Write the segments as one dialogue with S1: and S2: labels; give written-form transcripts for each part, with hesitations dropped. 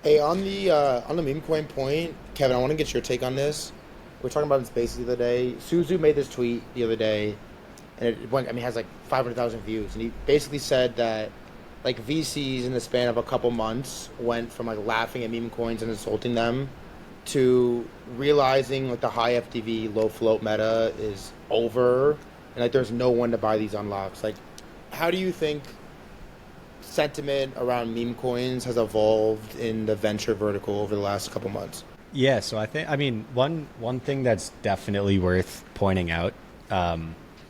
S1: Hey, on the meme coin point, Kevin, I want to get your take on this. We are talking about it in Spaces the other day. Suzu made this tweet the other day, and it went. I mean, it has like 500,000 views, and he basically said that like VCs in the span of a couple months went from like laughing at meme coins and insulting them to realizing like the high FTV, low float meta is over, and like there's no one to buy these unlocks. Like, how do you think sentiment around meme coins has evolved in the venture vertical over the last couple months?
S2: Yeah, so I mean, one thing that's definitely worth pointing out,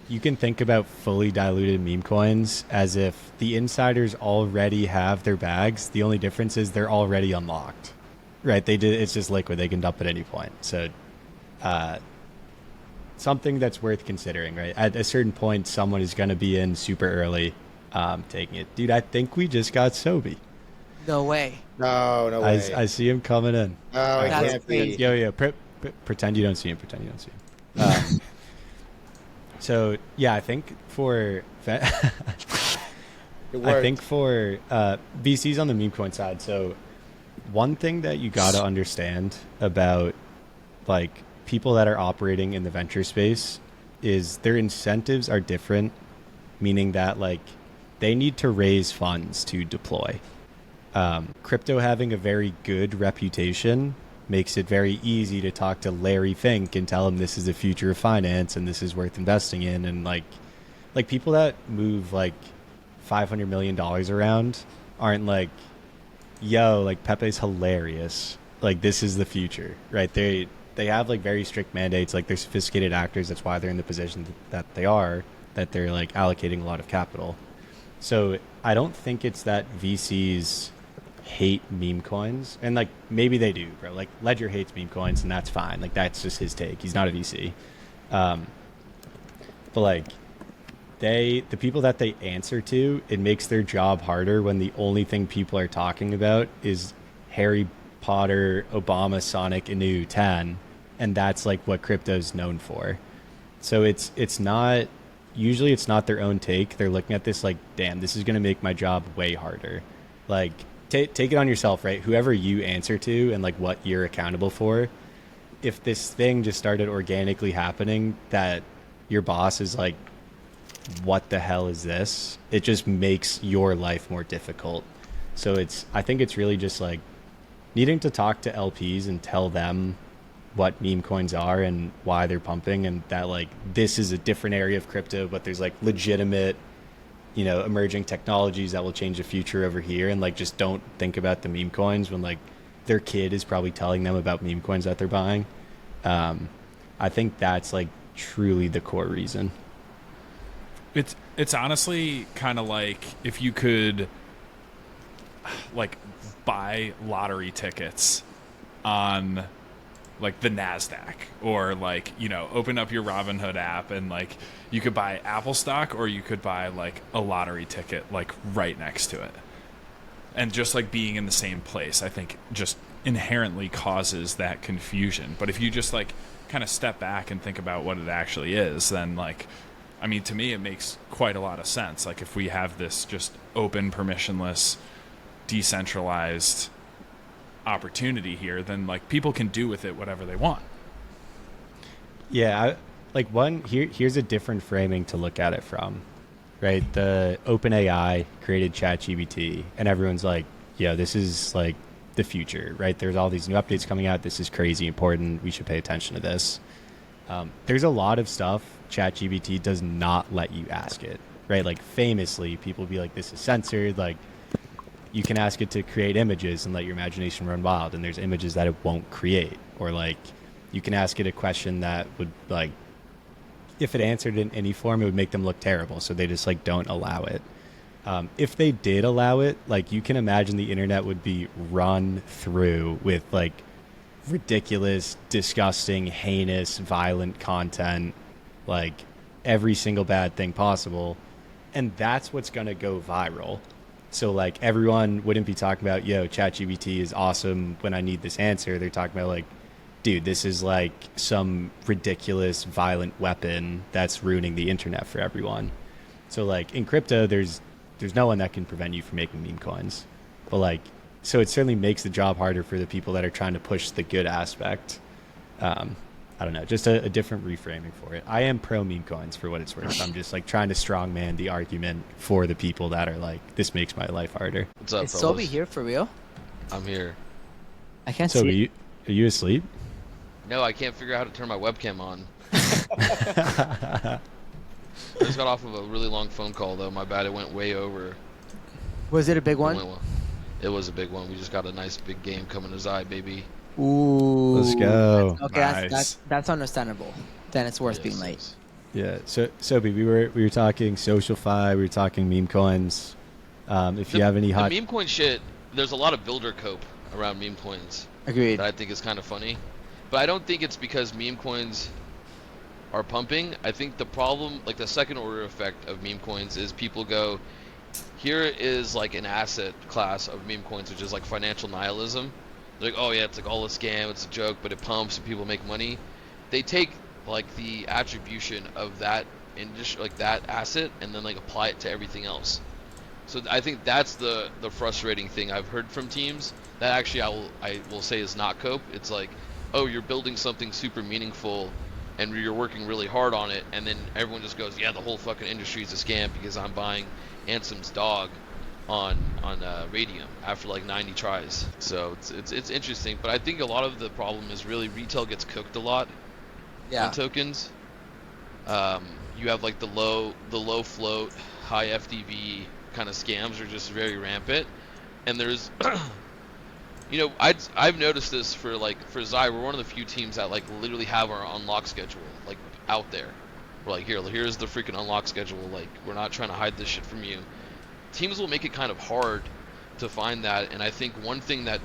S2: you can think about fully diluted meme coins as if the insiders already have their bags. The only difference is they're already unlocked, right? They did. It's just liquid. They can dump at any point. So, uh, something that's worth considering, right? At a certain point, someone is going to be in super early, taking it. Dude, I think we just got Soby.
S3: No way.
S1: No, no way.
S2: I see him coming in.
S1: No, it
S3: That's
S1: can't
S3: crazy.
S1: be.
S2: Yo, pretend you don't see him. Pretend you don't see him. So yeah, I think for
S1: It
S2: I think
S1: worked.
S2: for VCs on the meme coin side. So one thing that you got to understand about like people that are operating in the venture space is their incentives are different, meaning that like they need to raise funds to deploy. Crypto having a very good reputation makes it very easy to talk to Larry Fink and tell him this is the future of finance and this is worth investing in. And like people that move like $500 million around aren't like, yo, like Pepe's hilarious. Like this is the future, right? They have like very strict mandates. Like they're sophisticated actors. That's why they're in the position that they are. That they're like allocating a lot of capital. So I don't think it's that VCs hate meme coins, and like maybe they do, bro. Like Ledger hates meme coins, and that's fine. Like that's just his take. He's not a VC. Um, but like the people that they answer to, it makes their job harder when the only thing people are talking about is Harry Potter, Obama, Sonic, Inu, Tan, and that's like what crypto's known for. So it's not usually it's not their own take. They're looking at this like, damn, this is going to make my job way harder. Like, take it on yourself, right? Whoever you answer to and like what you're accountable for. If this thing just started organically happening, that your boss is like, what the hell is this? It just makes your life more difficult. So I think it's really just like needing to talk to LPs and tell them what meme coins are and why they're pumping, and that like this is a different area of crypto, but there's like legitimate, emerging technologies that will change the future over here, and like just don't think about the meme coins when like their kid is probably telling them about meme coins that they're buying. I think that's like truly the core reason.
S4: It's honestly kind of like if you could like buy lottery tickets on like the NASDAQ, or like, open up your Robinhood app and like you could buy Apple stock, or you could buy like a lottery ticket like right next to it. And just like being in the same place, I think just inherently causes that confusion. But if you just like kind of step back and think about what it actually is, then like, I mean, to me, it makes quite a lot of sense. Like if we have this just open, permissionless, decentralized opportunity here, then like people can do with it whatever they want.
S2: Yeah, like here's a different framing to look at it from, right? The OpenAI created ChatGPT, and everyone's like, "Yo, this is like the future, right? There's all these new updates coming out. This is crazy important. We should pay attention to this." There's a lot of stuff ChatGPT does not let you ask it, right? Like famously, people be like, "This is censored." Like you can ask it to create images and let your imagination run wild, and there's images that it won't create. Or like you can ask it a question that would like, if it answered in any form, it would make them look terrible, so they just like don't allow it. If they did allow it, like you can imagine the internet would be run through with like ridiculous, disgusting, heinous, violent content, like every single bad thing possible, and that's what's going to go viral. So like everyone wouldn't be talking about, yo, ChatGPT is awesome when I need this answer. They're talking about like, dude, this is like some ridiculous violent weapon that's ruining the internet for everyone. So like in crypto, there's no one that can prevent you from making meme coins. But like so it certainly makes the job harder for the people that are trying to push the good aspect. I don't know, just a different reframing for it. I am pro meme coins for what it's worth. I'm just like trying to strongman the argument for the people that are like, this makes my life harder.
S3: What's up,
S5: Is
S3: fellas?
S5: Soby here for real?
S3: I'm here.
S5: I can't
S2: So
S5: see.
S2: are you asleep?
S3: No, I can't figure out how to turn my webcam on. I just got off of a really long phone call, though. My bad, it went way over.
S5: Was it a big
S3: It
S5: one?
S3: went well. It was a big one. We just got a nice big game coming to Zai, baby.
S5: Ooh.
S2: Let's go.
S5: Okay,
S4: Nice.
S5: that's understandable. Then it's worth being
S3: Yes,
S5: late.
S3: yes.
S2: Yeah. So Sophie, we were talking SocialFi, we were talking meme coins. If you have any hot,
S3: The meme coin shit, there's a lot of builder cope around meme coins
S5: Agreed.
S3: that I think is kind of funny. But I don't think it's because meme coins are pumping. I think the problem, like the second order effect of meme coins, is people go, here is like an asset class of meme coins, which is like financial nihilism. They're like, oh yeah, it's like all a scam, it's a joke, but it pumps and people make money. They take like the attribution of that industry, like that asset, and then like apply it to everything else. So I think that's the frustrating thing I've heard from teams. That actually I will say is not cope. It's like, oh, you're building something super meaningful, and you're working really hard on it, and then everyone just goes, yeah, the whole fucking industry is a scam because I'm buying Ansem's dog on Radium after like 90 tries. So it's interesting, but I think a lot of the problem is really retail gets cooked a lot
S5: Yeah.
S3: on tokens. You have like the low float, high FDV kind of scams are just very rampant, and there's you know, I've noticed this for Zai. We're one of the few teams that like literally have our unlock schedule like out there. We're like, here's the freaking unlock schedule. Like, we're not trying to hide this shit from you. Teams will make it kind of hard to find that, and I think one thing that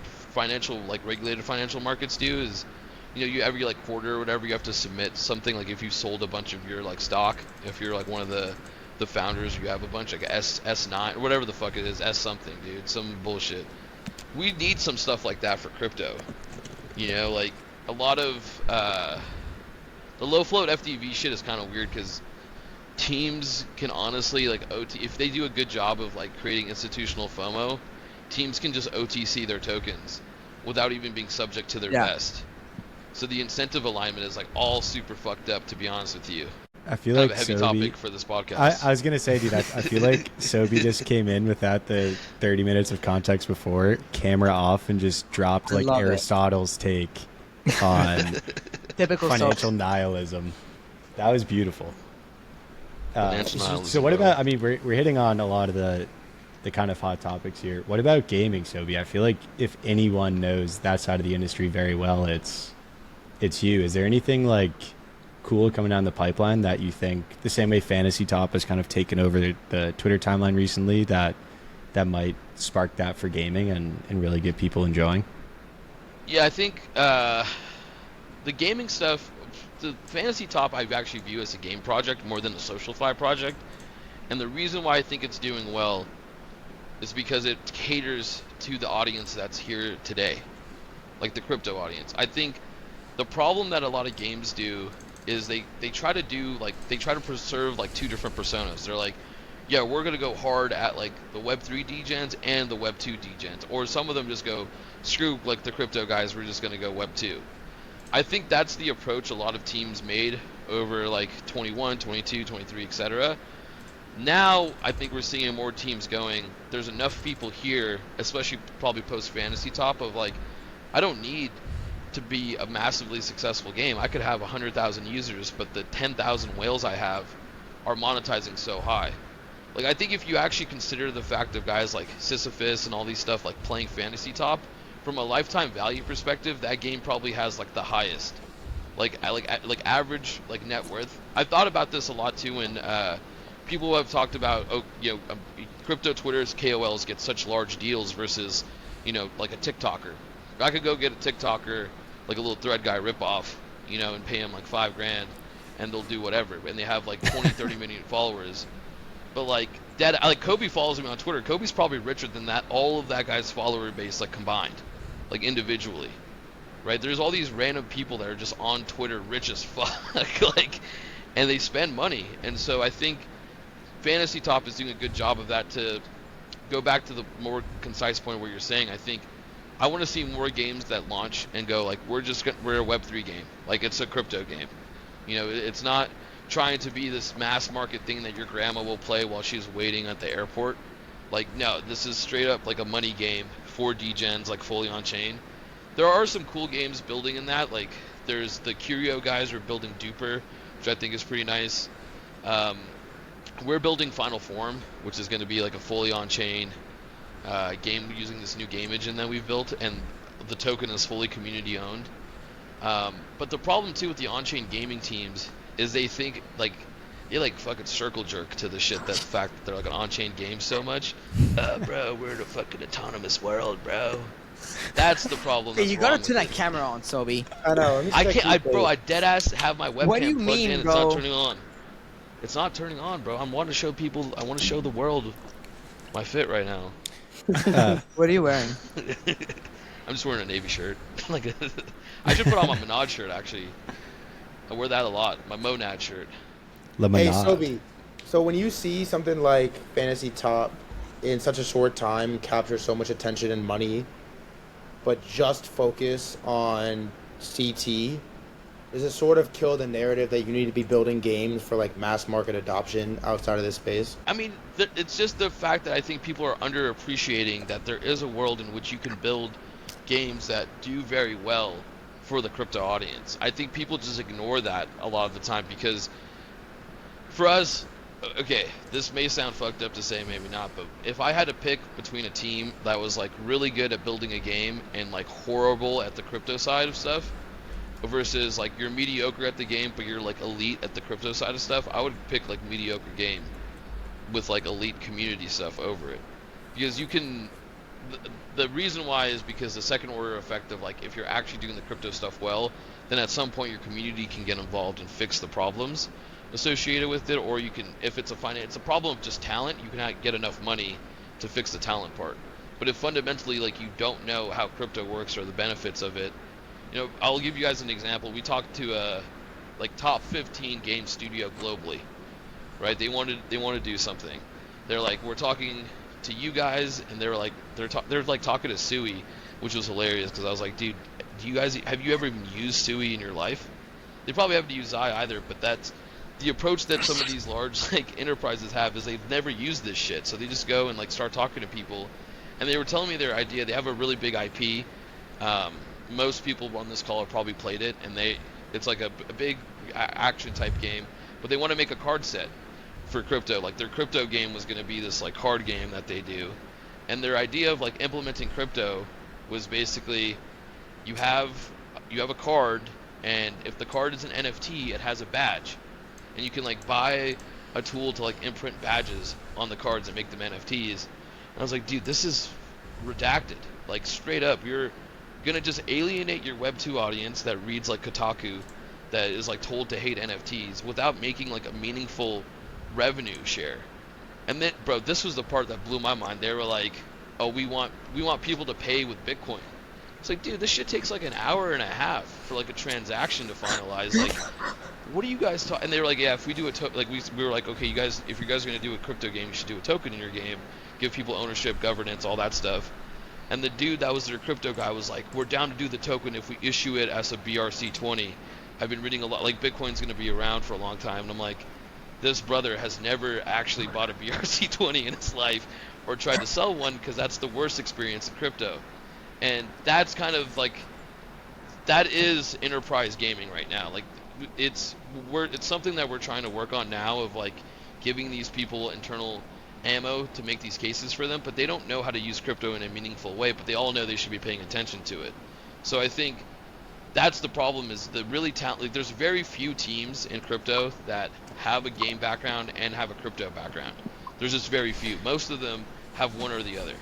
S3: regulated financial markets do is, you know, you every like quarter or whatever, you have to submit something. Like if you sold a bunch of your like stock, if you're like one of the founders, you have a bunch like S9 or whatever the fuck it is, S something, dude, some bullshit. We need some stuff like that for crypto. You know, like a lot of the low float FDV shit is kind of weird because teams can honestly like if they do a good job of like creating institutional FOMO, teams can just OTC their tokens without even being subject to their vest. So the incentive alignment is like all super fucked up, to be honest with you.
S2: I feel
S3: Kind
S2: like
S3: of a heavy topic for this podcast.
S2: I was gonna say, dude, I feel like Soby just came in without the 30 minutes of context before, camera off, and just dropped like Aristotle's take on
S5: Typical
S2: financial nihilism. That was beautiful.
S3: Financial nihilism,
S2: So what
S3: bro.
S2: about? I mean, we're hitting on a lot of the kind of hot topics here. What about gaming, Soby? I feel like if anyone knows that side of the industry very well, it's you. Is there anything like cool coming down the pipeline that you think, the same way Fantasy Top has kind of taken over the Twitter timeline recently, that might spark that for gaming and really get people enjoying?
S3: Yeah, I think the gaming stuff, the Fantasy Top I actually view as a game project more than a SocialFi project. And the reason why I think it's doing well is because it caters to the audience that's here today, like the crypto audience. I think the problem that a lot of games do is they try to preserve like two different personas. They're like, yeah, we're gonna go hard at like the Web3 degens and the Web2 degens, or some of them just go, screw like the crypto guys, we're just gonna go Web2. I think that's the approach a lot of teams made over like 21, 22, 23, etc. Now I think we're seeing more teams going, there's enough people here, especially probably post Fantasy Top, of like, I don't need to be a massively successful game. I could have 100,000 users, but the 10,000 whales I have are monetizing so high. Like, I think if you actually consider the fact of guys like Sisyphus and all these stuff like playing Fantasy Top, from a lifetime value perspective, that game probably has like the highest, like average like net worth. I've thought about this a lot too when people have talked about, crypto Twitter's KOLs get such large deals versus, you know, like a TikToker. I could go get a TikToker, like a little ThreadGuy ripoff, you know, and pay him like $5,000, and they'll do whatever, and they have like 20, 30 million followers. But like Kobe follows me on Twitter. Kobe's probably richer than that, all of that guy's follower base like combined, like individually, right? There's all these random people that are just on Twitter rich as fuck, like, and they spend money. And so I think Fantasy Top is doing a good job of that. To go back to the more concise point where you're saying, I think I want to see more games that launch and go like we're a Web3 game, like it's a crypto game. You know, it's not trying to be this mass market thing that your grandma will play while she's waiting at the airport. Like, no, this is straight up like a money game for degens, like fully on chain. There are some cool games building in that. Like, there's the Curio guys are building Duper, which I think is pretty nice. We're building Final Form, which is going to be like a fully on chain game using this new game engine that we've built, and the token is fully community owned. But the problem too with the on-chain gaming teams is they think like they like fucking circle jerk to the shit that the fact that they're like an on-chain game so much. Bro, we're in a fucking autonomous world, bro. That's the problem.
S5: Hey,
S3: That's
S5: you gotta
S3: wrong
S5: turn
S3: with
S5: that
S3: it.
S5: camera on, Soby.
S1: I know. Let me see
S3: I
S1: that
S3: can't,
S1: cute
S3: bro. I
S1: face.
S3: dead ass have my webcam
S5: What do you
S3: plugged
S5: mean,
S3: in. It's
S5: bro?
S3: not turning on. It's not turning on, bro. I want to show people. I want to show the world my fit right now.
S5: What are you wearing?
S3: I'm just wearing a navy shirt. Like, I should put on my Menage shirt actually. I wear that a lot. My Monad shirt.
S2: Le
S1: Hey,
S2: Menage.
S1: Soby. So when you see something like Fantasy Top in such a short time capture so much attention and money, but just focus on CT, does it sort of kill the narrative that you need to be building games for like mass market adoption outside of this space?
S3: I mean, it's just the fact that I think people are underappreciating that there is a world in which you can build games that do very well for the crypto audience. I think people just ignore that a lot of the time because for us, okay, this may sound fucked up to say, maybe not, but if I had to pick between a team that was like really good at building a game and like horrible at the crypto side of stuff versus like you're mediocre at the game but you're like elite at the crypto side of stuff, I would pick like mediocre game with like elite community stuff over it. Because you can, the reason why is because the second order effect of like if you're actually doing the crypto stuff well, then at some point your community can get involved and fix the problems associated with it, or you can, if it's a problem of just talent, you cannot get enough money to fix the talent part. But if fundamentally like you don't know how crypto works or the benefits of it, you know, I'll give you guys an example. We talked to a like top 15 game studio globally, right? They want to do something. They're like, we're talking to you guys, and they're like talking to Sui, which was hilarious because I was like, dude, have you ever even used Sui in your life? They probably haven't used Zai either, but that's the approach that some of these large like enterprises have is they've never used this shit, so they just go and like start talking to people. And they were telling me their idea. They have a really big IP. Most people on this call have probably played it, and it's like a big action type game, but they want to make a card set for crypto. Like their crypto game was going to be this like card game that they do, and their idea of like implementing crypto was basically you have a card, and if the card is an NFT, it has a badge. And you can like buy a tool to like imprint badges on the cards and make them NFTs. And I was like, dude, this is redacted. Like straight up, you're gonna just alienate your Web2 audience that reads like Kotaku, that is like told to hate NFTs without making like a meaningful revenue share. And then, bro, this was the part that blew my mind. They were like, oh, we want people to pay with Bitcoin. It's like, dude, this shit takes like an hour and a half for like a transaction to finalize. Like, what are you guys talking? And they were like, yeah, if we do we were like, okay, you guys, if you guys are gonna do a crypto game, you should do a token in your game, give people ownership, governance, all that stuff. And the dude that was their crypto guy was like, we're down to do the token if we issue it as a BRC20. I've been reading a lot, like Bitcoin's gonna be around for a long time, and I'm like, this brother has never actually bought a BRC20 in his life or tried to sell one, because that's the worst experience in crypto. And that's kind of like, that is enterprise gaming right now. Like it's something that we're trying to work on now, of like giving these people internal ammo to make these cases for them, but they don't know how to use crypto in a meaningful way, but they all know they should be paying attention to it. So I think that's the problem, is the really like there's very few teams in crypto that have a game background and have a crypto background. There's just very few. Most of them have one or the other.